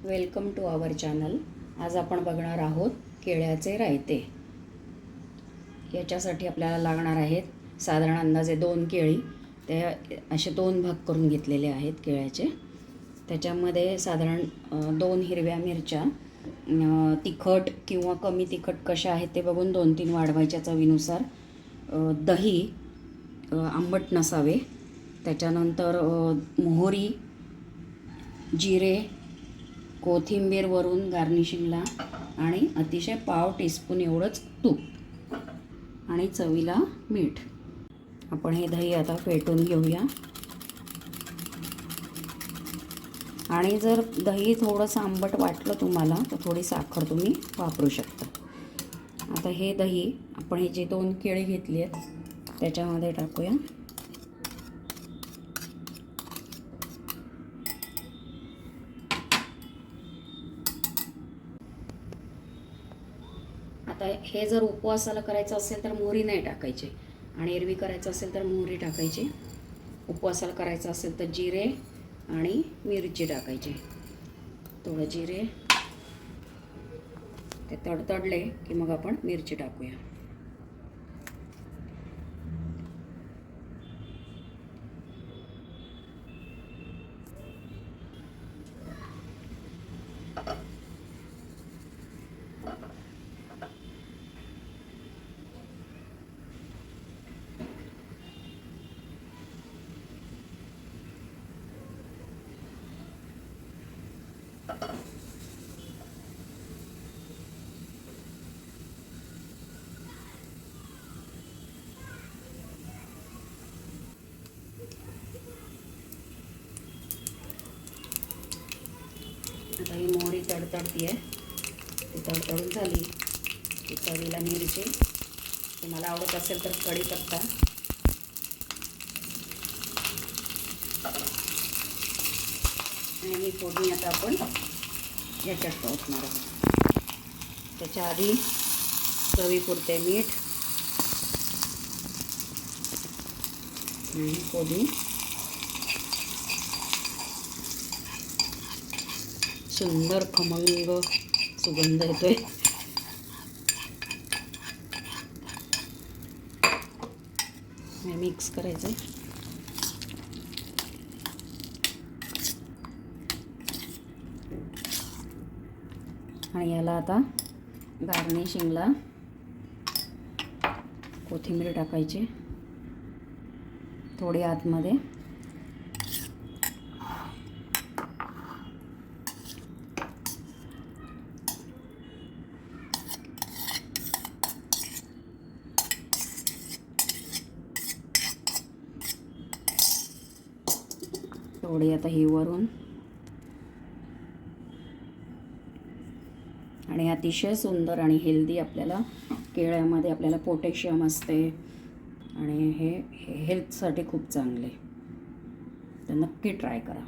Welcome to our channel. आज आपण बघणार आहोत केळ्याचे रायते। याच्यासाठी आपल्याला लागणार आहेत साधारण अंदाजे 2 केळी। ते असे 2 भाग करून घेतलेले आहेत केळ्याचे। त्याच्यामध्ये साधारण 2 हिरव्या मिरच्या, तिखट किंवा कमी तिखट कशा आहेत ते बघून 2-3 वाढवायच्या चवीनुसार। दही आंबट नसावे। त्याच्यानंतर मोहरी, जिरे, कोथिंबीर वरून गार्निशिंगला आणि अतिशय पाव टीस्पून एवढंच तूप आणि चवीला मीठ। आपण हे दही आता फेटून घेऊया। आणि जर दही थोडंसं आंबट वाटलं तुम्हाला तर थोडी साखर तुम्ही वापरू शकता। आता हे दही आपण हे जे 2 केळी घेतली आहेत त्याच्यामध्ये टाकूया। आता हे जर उपवासाला करायचं असेल तर मोहरी नाही टाकायची आणि एरवी करायचं असेल तर मोहरी टाकायची। उपवासाला करायचं असेल तर जिरे आणि मिरची टाकायची। थोडं जिरे ते तडतडले की मग आपण मिरची टाकूया। आता ही मोहरी तडतडती आहे। ती तडतडून झाली की चवीला मिरची, तुम्हाला आवडत असेल तर कढीपत्ता आणि ही फोडणी आता आपण याच्यात टाकणार आहोत। त्याच्या आधी चवीपुरते मीठ आणि फोडणी। सुंदर खमंग सुगंध येतोय। हे मिक्स करायचं आणि याला आता गार्निशिंगला कोथिंबीर टाकायची थोडी आतमध्ये। थोडी आता ही वरून आणि अतिशय सुंदर आणि हेल्दी आपल्याला केळ्यामध्ये आपल्याला पोटॅशियम असते आणि हे हेल्थसाठी खूप चांगले, तर नक्की ट्राय करा।